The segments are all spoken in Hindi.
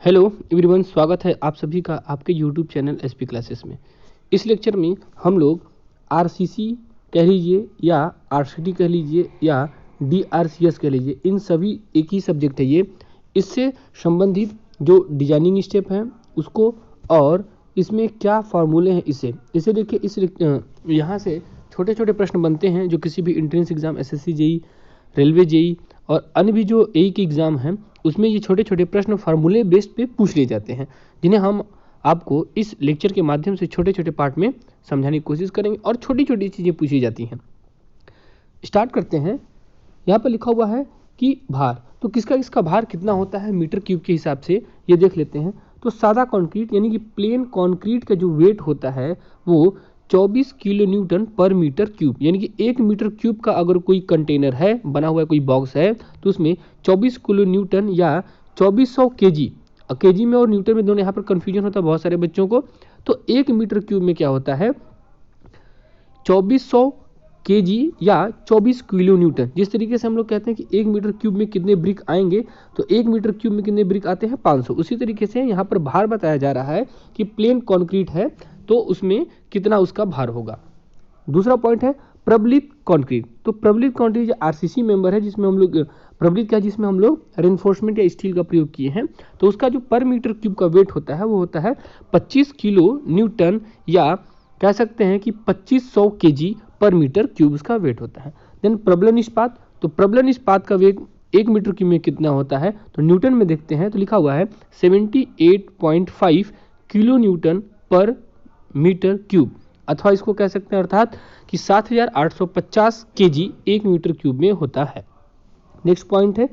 हेलो एवरीवन, स्वागत है आप सभी का आपके यूट्यूब चैनल एसपी क्लासेस में। इस लेक्चर में हम लोग आरसीसी कह लीजिए या आरसीटी कह लीजिए या डीआरसीएस कह लीजिए, इन सभी एक ही सब्जेक्ट है ये। इससे संबंधित जो डिजाइनिंग स्टेप हैं उसको और इसमें क्या फार्मूले हैं इसे देखिए। इस यहाँ से छोटे छोटे प्रश्न बनते हैं जो किसी भी entrance exam, SSC JE, railway JE और अन्य भी जो एक एग्जाम हैं उसमें ये छोटे छोटे प्रश्न फार्मूले बेस्ड पे पूछ लिए जाते हैं, जिन्हें हम आपको इस लेक्चर के माध्यम से छोटे छोटे पार्ट में समझाने की कोशिश करेंगे और छोटी छोटी चीज़ें पूछी जाती हैं। स्टार्ट करते हैं। यहाँ पर लिखा हुआ है कि भार, तो किसका भार कितना होता है मीटर क्यूब के हिसाब से, ये देख लेते हैं। तो सादा कंक्रीट यानी कि प्लेन कंक्रीट का जो वेट होता है वो 24 किलो न्यूटन पर मीटर क्यूब, यानी कि 1 मीटर क्यूब का अगर कोई कंटेनर है, बना हुआ कोई बॉक्स है, तो उसमें 24 किलो न्यूटन या 2400 केजी, केजी में और न्यूटन में दोनों यहाँ पर कंफ्यूजन होता है बहुत सारे बच्चों को। तो 1 मीटर क्यूब में क्या होता है 2400 केजी या 24 किलो न्यूटन। जिस तरीके से हम लोग कहते हैं कि 1 मीटर क्यूब में कितने ब्रिक आएंगे, तो 1 मीटर क्यूब में कितने ब्रिक आते हैं 500। उसी तरीके से यहाँ पर भार बताया जा रहा है कि प्लेन कंक्रीट है तो उसमें कितना उसका भार होगा। दूसरा पॉइंट है प्रबलित कंक्रीट। तो प्रबलित कंक्रीट जो आरसीसी मेंबर है, जिसमें हम लोग प्रबलित का जिसमें हम लोग रेनफोर्समेंट या स्टील का प्रयोग किए हैं, तो उसका जो पर मीटर क्यूब का वेट होता है वो होता है 25 किलो न्यूटन या कह सकते हैं कि 2500 केजी पर मीटर क्यूब उसका वेट होता है। देन प्रबलन इस्पात, तो प्रबलन इस्पात का वेट 1 मीटर क्यूब में कितना होता है, तो न्यूटन में देखते हैं तो लिखा हुआ है 78.5 किलो न्यूटन पर मीटर क्यूब, अथवा इसको कह सकते हैं अर्थात कि 7850 केजी 1 मीटर क्यूब में होता है। नेक्स्ट पॉइंट है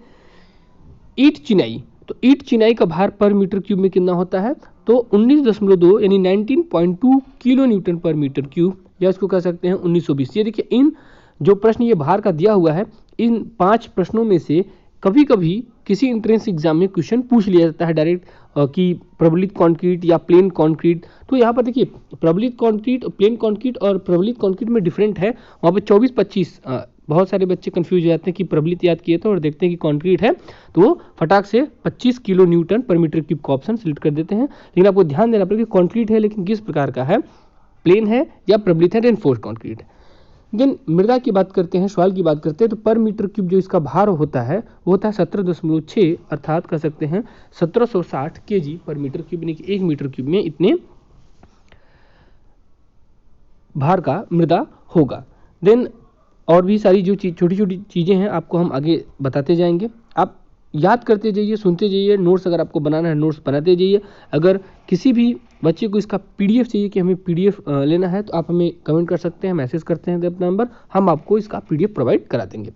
ईंट चिनाई। तो ईंट चिनाई का भार पर मीटर क्यूब में कितना होता है, तो 19.2 यानी 19.2 किलो न्यूटन पर मीटर क्यूब, या इसको कह सकते हैं 1920। ये देखिए, इन जो प्रश्न ये भार का दिया हुआ है, इन 5 प्रश्नों में से कभी कभी किसी एंट्रेंस एग्जाम में क्वेश्चन पूछ लिया जाता है डायरेक्ट कि प्रबलित कंक्रीट या प्लेन कंक्रीट। तो यहाँ पर देखिए प्रबलित कंक्रीट, प्लेन कंक्रीट और प्रबलित कंक्रीट में डिफरेंट है। वहाँ पर 24-25 बहुत सारे बच्चे कंफ्यूज हो जाते हैं कि प्रबलित याद किए थे और देखते हैं कि कंक्रीट है तो वो फटाक से 25 किलो न्यूटन पर मीटर क्यूब का ऑप्शन सिलेक्ट कर देते हैं। लेकिन आपको ध्यान देना पड़ेगा कि कंक्रीट है लेकिन किस प्रकार का है, प्लेन है या प्रबलित है, रेनफोर्स्ड कंक्रीट है। देन मृदा की बात करते हैं, सॉइल की बात करते हैं, तो पर मीटर क्यूब जो इसका भार होता है वो होता है 17.6, अर्थात कह सकते हैं 1760 केजी पर मीटर क्यूब, यानी कि 1 मीटर क्यूब में इतने भार का मृदा होगा। देन और भी सारी जो छोटी छोटी चीज़ें हैं आपको हम आगे बताते जाएंगे। आप याद करते जाइए, सुनते जाइए, नोट्स अगर आपको बनाना है नोट्स बनाते जाइए। अगर किसी भी बच्चे को इसका पीडीएफ चाहिए कि हमें पीडीएफ लेना है तो आप हमें कमेंट कर सकते हैं, मैसेज करते हैं अपना नंबर, हम आपको इसका पीडीएफ प्रोवाइड करा देंगे।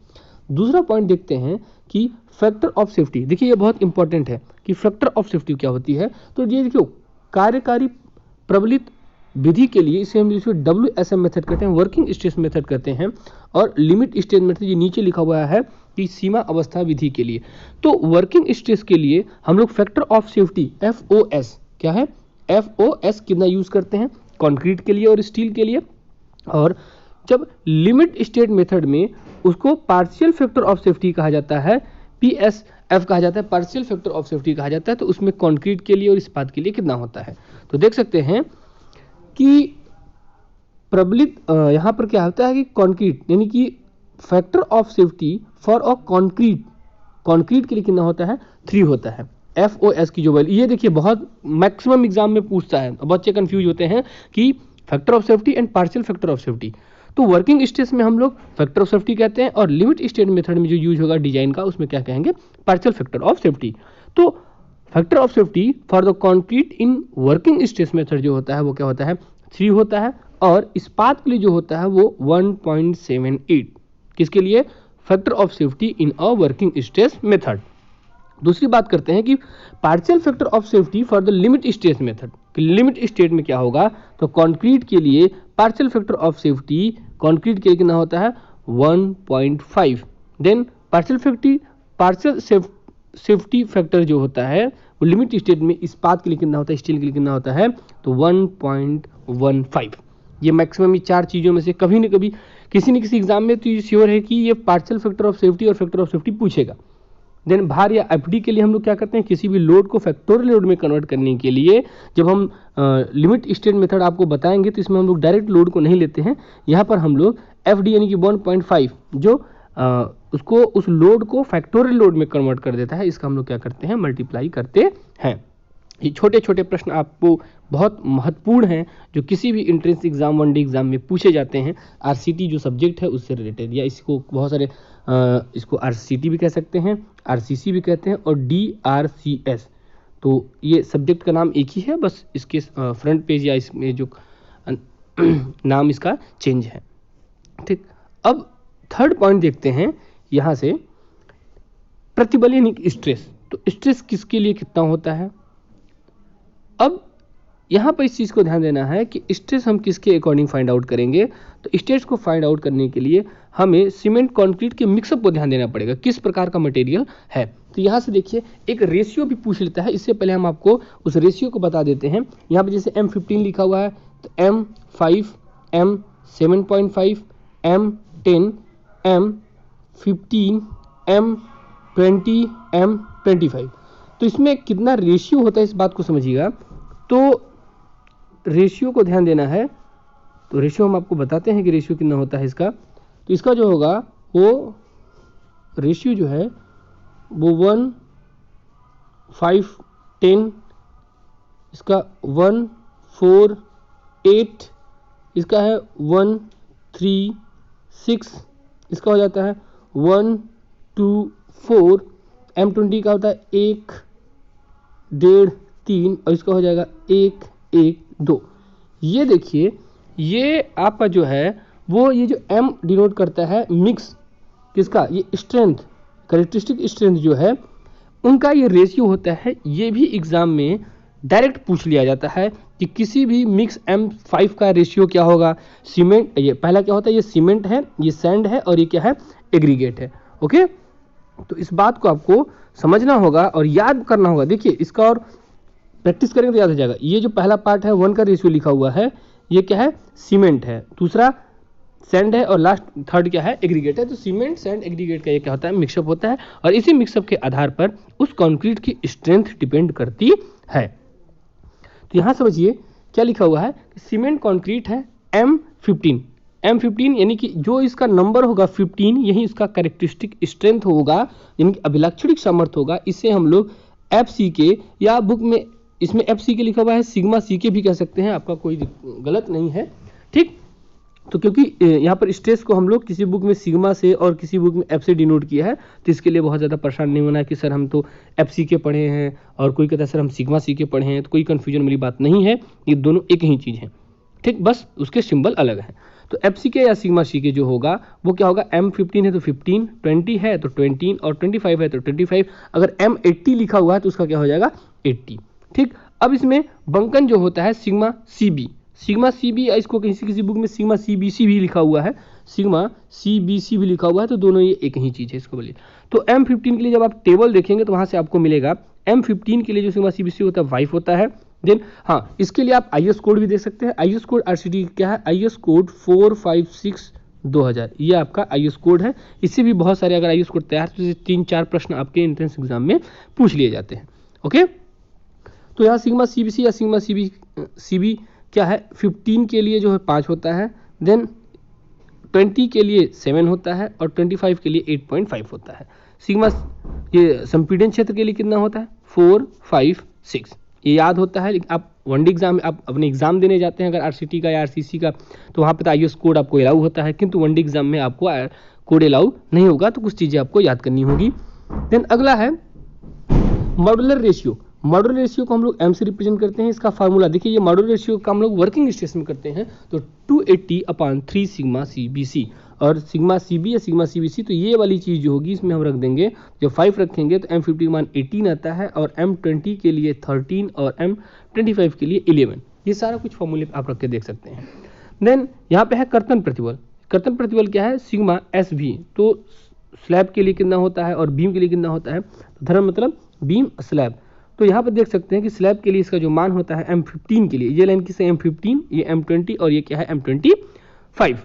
दूसरा पॉइंट देखते हैं कि फैक्टर ऑफ सेफ्टी। देखिए ये बहुत इंपॉर्टेंट है कि फैक्टर ऑफ सेफ्टी क्या होती है। तो ये देखिए कार्यकारी प्रबलित विधि के लिए इसे हम WSM मेथड कहते हैं, वर्किंग स्ट्रेस मेथड कहते हैं, और लिमिट स्ट्रेस मेथड ये नीचे लिखा हुआ है कि सीमा अवस्था विधि के लिए। तो वर्किंग स्ट्रेस के लिए हम लोग फैक्टर ऑफ सेफ्टी FOS, क्या है FOS कितना यूज करते हैं कंक्रीट के लिए और स्टील के लिए। और जब लिमिट स्टेट मेथड में उसको पार्शियल फैक्टर ऑफ सेफ्टी कहा जाता है, PSF कहा जाता है, पार्शियल फैक्टर ऑफ सेफ्टी कहा जाता है। तो उसमें कंक्रीट के लिए और इस्पात के लिए कितना होता है, तो देख सकते हैं कि प्रबलित यहाँ पर क्या होता है कि कंक्रीट यानी कि factor of safety for a concrete के लिए कितना होता है 3 होता है। FOS की जो वैल्यू, ये देखिए बहुत मैक्सिमम एग्जाम में पूछता है, बच्चे कंफ्यूज होते हैं कि factor of safety and partial factor of safety. तो वर्किंग स्ट्रेस में हम लोग फैक्टर ऑफ सेफ्टी कहते हैं और लिमिट स्टेट मेथड में जो यूज होगा डिजाइन का उसमें क्या कहेंगे पार्शियल फैक्टर ऑफ सेफ्टी। तो factor of safety for the concrete in working stress method जो होता है वो क्या होता है 3 होता है, और इस्पात के लिए जो होता है वो 1.78। किसके लिए factor of safety in a working stress method. दूसरी बात करते हैं कि partial factor of safety for the limit state method. Limit state में क्या होगा, तो कंक्रीट के लिए partial factor of safety concrete के लिए कितना होता है 1.5। देन पार्शियल सेफ्टी फैक्टर जो होता है वो लिमिट स्टेट में इस्पात के लिए कितना होता है, स्टील के लिए कितना होता है, तो 1.15। ये मैक्सिमम 4 चीज़ों में से कभी न कभी किसी न किसी एग्जाम में तो ये श्योर है कि ये पार्शियल फैक्टर ऑफ सेफ्टी और फैक्टर ऑफ सेफ्टी पूछेगा। देन भार या एफडी के लिए हम लोग क्या करते हैं, किसी भी लोड को फैक्टोरियल लोड में कन्वर्ट करने के लिए जब हम लिमिट स्टेट मेथड आपको बताएंगे तो इसमें हम लोग डायरेक्ट लोड को नहीं लेते हैं, यहाँ पर हम लोग एफडी यानी कि 1.5 जो उसको उस लोड को फैक्टोरियल लोड में कन्वर्ट कर देता है, इसका हम लोग क्या करते हैं, मल्टीप्लाई करते हैं। ये छोटे छोटे प्रश्न आपको बहुत महत्वपूर्ण हैं जो किसी भी एंट्रेंस एग्जाम, वनडे एग्जाम में पूछे जाते हैं, आरसीटी जो सब्जेक्ट है उससे रिलेटेड, या इसको बहुत सारे इसको आरसीटी भी कह सकते हैं, आरसीसी भी कहते हैं और डीआरसीएस। तो ये सब्जेक्ट का नाम एक ही है, बस इसके फ्रंट पेज या इसमें जो नाम इसका चेंज है। ठीक, अब थर्ड पॉइंट देखते हैं यहाँ से, प्रतिबल यानी स्ट्रेस। तो स्ट्रेस किसके लिए कितना होता है। अब यहाँ पर इस चीज़ को ध्यान देना है कि स्ट्रेस हम किसके अकॉर्डिंग फाइंड आउट करेंगे। तो स्ट्रेस को फाइंड आउट करने के लिए हमें सीमेंट कंक्रीट के मिक्सअप को ध्यान देना पड़ेगा, किस प्रकार का मटेरियल है। तो यहाँ से देखिए एक रेशियो भी पूछ लेता है, इससे पहले हम आपको उस रेशियो को बता देते हैं। यहाँ पे जैसे M15 लिखा हुआ है तो M5, M7.5, M10, M15, M20, M25। तो इसमें कितना रेशियो होता है इस बात को समझिएगा। तो रेशियो को ध्यान देना है, तो रेशियो हम आपको बताते हैं कि रेशियो कितना होता है इसका। तो इसका जो होगा वो रेशियो जो है वो 1:5:10, इसका 1:4:8, इसका है 1:3:6, इसका हो जाता है 1:2:4। M20 का होता है 1, 1.5, 3 और इसका हो जाएगा 1, 1, 2। ये देखिए ये आपका जो है वो ये जो M डिनोट करता है मिक्स किसका, ये स्ट्रेंथ, कैरेक्टरिस्टिक स्ट्रेंथ जो है उनका ये रेशियो होता है। ये भी एग्जाम में डायरेक्ट पूछ लिया जाता है कि किसी भी मिक्स M5 का रेशियो क्या होगा। सीमेंट, ये पहला क्या होता है, ये सीमेंट है, ये सैंड है और ये क्या है, एग्रीगेट है। ओके, तो इस बात को आपको समझना होगा और याद करना होगा। देखिए इसका और प्रैक्टिस करेंगे तो याद हो जाएगा। ये जो पहला पार्ट है 1 का रेशियो लिखा हुआ है, ये क्या है, सीमेंट है, दूसरा सैंड है और लास्ट थर्ड क्या है, एग्रीगेट है। तो सीमेंट, सैंड, एग्रीगेट का ये क्या होता है, मिक्सअप होता है और इसी मिक्सअप के आधार पर उस कंक्रीट की स्ट्रेंथ डिपेंड करती है। तो यहाँ समझिए क्या लिखा हुआ है, सीमेंट कंक्रीट है M15, M15 यानी कि जो इसका नंबर होगा 15 यही इसका कैरेक्टरिस्टिक स्ट्रेंथ होगा, यानी कि अभिलाक्षणिक सामर्थ्य होगा। इसे हम लोग FCK या बुक में इसमें FCK लिखा हुआ है, सिग्मा CK भी कह सकते हैं, आपका कोई गलत नहीं है। ठीक, तो क्योंकि यहाँ पर स्ट्रेस को हम लोग किसी बुक में सिग्मा से और किसी बुक में F से डिनोट किया है, तो इसके लिए बहुत ज़्यादा परेशान नहीं होना है कि सर हम तो FCK पढ़े हैं और कोई कहता है सर हम सिग्मा CK पढ़े हैं, तो कोई कन्फ्यूजन वाली बात नहीं है, ये दोनों एक ही चीज़ है। ठीक, बस उसके सिंबल अलग हैं। तो FCK या सिग्मा CK जो होगा वो क्या होगा, M15 है तो 15, 20 है तो 20 और 25 है तो 25। अगर M80 लिखा हुआ है तो उसका क्या हो जाएगा, 80। ठीक, अब इसमें बंकन जो होता है सिग्मा CB, सिग्मा CB इसको किसी बुक में सिग्मा CBC भी लिखा हुआ है, सिग्मा CBC भी लिखा हुआ है, तो दोनों ये एक ही चीज़ है, इसको बोलिए। तो M15 के लिए जब आप टेबल देखेंगे तो वहाँ से आपको मिलेगा M15 के लिए जो सिग्मा CBC होता है 5 होता है। देन हाँ, इसके लिए आप IS कोड भी देख सकते हैं। IS कोड RCT क्या है, IS कोड 456/2000, ये आपका IS कोड है। इससे भी बहुत सारे अगर IS कोड तैयार तो 3-4 प्रश्न आपके एंट्रेंस एग्जाम में पूछ लिए जाते हैं। ओके, तो यहाँ सिग्मा CBC या सिग्मा CB क्या है, 15 के लिए जो है 5 होता है, देन 20 के लिए 7 होता है और 25 के लिए 8.5 होता है। सिग्मा ये संपीड़न क्षेत्र के लिए कितना होता है, 4, 5, 6, ये याद होता है। आप वनडे एग्जाम में आप अपने एग्जाम देने जाते हैं अगर RCT का या RCC का, तो वहाँ पे तो IS कोड आपको अलाउ होता है, किंतु वनडे एग्जाम में आपको कोड अलाउ नहीं होगा, तो कुछ चीज़ें आपको याद करनी होगी। देन अगला है मॉड्यूलर रेशियो। मॉड्यूलर रेशियो को हम लोग M से रिप्रेजेंट करते हैं। इसका फार्मूला देखिए, ये मॉड्यूलर रेशियो का हम लोग वर्किंग स्ट्रेस में करते हैं, तो 280/3 सिग्मा CBC और सिग्मा CB या सिग्मा CBC, तो ये वाली चीज़ जो होगी इसमें हम रख देंगे, जब 5 रखेंगे तो M15 मान 18 आता है और M20 के लिए 13 और M25 के लिए 11। ये सारा कुछ फॉर्मूले आप रख के देख सकते हैं। देन यहाँ पे है कर्तन प्रतिबल। कर्तन प्रतिबल क्या है, सिग्मा SV, तो स्लैब के लिए कितना होता है और बीम के लिए कितना होता है, तो धर्म मतलब बीम स्लैब। तो यहाँ पर देख सकते हैं कि स्लैब के लिए इसका जो मान होता है M15 के लिए, ये लाइन किससे M15, ये M20 और ये क्या है M25।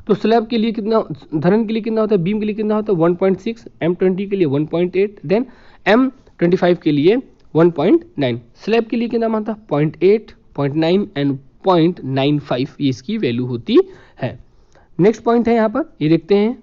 तो स्लैब के लिए कितना, धरन के लिए कितना होता है, बीम के लिए कितना होता है 1.6, M20 के लिए 1.8, देन M25 के लिए 1.9, स्लैब के लिए कितना होता है 0.8, 0.9 एंड 0.95, ये इसकी वैल्यू होती है। नेक्स्ट पॉइंट है यहाँ पर, ये देखते हैं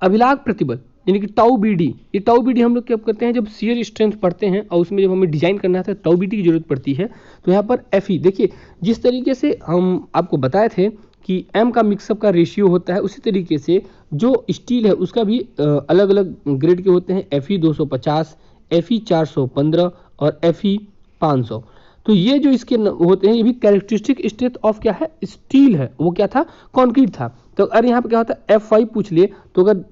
अभिलाग प्रतिबल यानी कि टाउ बीडी। ये टाउ बीडी हम लोग क्या करते हैं, जब शियर स्ट्रेंथ पढ़ते हैं और उसमें जब हमें डिजाइन करना है तो टाउ बीडी की जरूरत पड़ती है। तो यहाँ पर एफई देखिए, जिस तरीके से हम आपको बताए थे कि एम का मिक्सअप का रेशियो होता है, उसी तरीके से जो स्टील है उसका भी अलग अलग ग्रेड के होते हैं, एफई 250, एफई 415 और एफई 500। तो ये जो इसके होते हैं ये भी कैरेक्टरिस्टिक स्ट्रेंथ ऑफ क्या है, स्टील है, वो क्या था, कंक्रीट था। तो अगर यहाँ पर क्या होता है F5 पूछ लिए तो अगर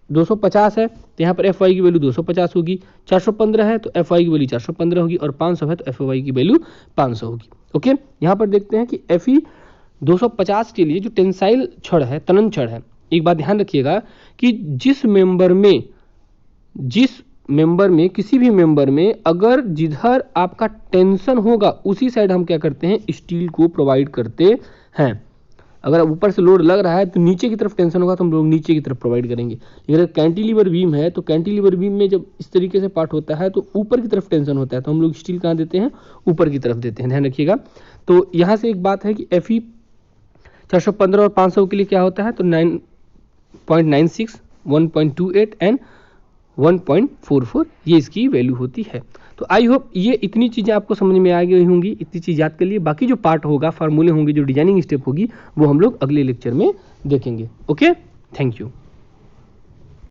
250 है तो यहाँ पर Fy की वैल्यू 250 होगी, 415 है तो Fy की वैल्यू 415 होगी और 500 है तो Fy की वैल्यू 500 होगी। ओके, यहाँ पर देखते हैं कि Fe 250 के लिए जो टेंसाइल छड़ है, तनन छड़ है, एक बात ध्यान रखिएगा कि जिस मेंबर में किसी भी मेंबर में अगर जिधर आपका टेंशन होगा उसी साइड हम क्या करते हैं, स्टील को प्रोवाइड करते हैं। अगर ऊपर से लोड लग रहा है तो नीचे की तरफ टेंशन होगा तो हम लोग नीचे की तरफ प्रोवाइड करेंगे। लेकिन अगर कैंटिलीवर बीम है तो कैंटिलीवर बीम में जब इस तरीके से पार्ट होता है तो ऊपर की तरफ टेंशन होता है तो हम लोग स्टील कहाँ देते हैं, ऊपर की तरफ देते हैं, ध्यान रखिएगा। तो यहाँ से एक बात है कि Fe 415 और 500 के लिए क्या होता है, तो 9.96, 1.28 एंड 1.44 ये इसकी वैल्यू होती है। तो आई होप ये इतनी चीज़ें आपको समझ में आ गई होंगी, इतनी चीज़ याद कर लिए। बाकी जो पार्ट होगा, फार्मूले होंगे, जो डिजाइनिंग स्टेप होगी, वो हम लोग अगले लेक्चर में देखेंगे। Okay, thank you.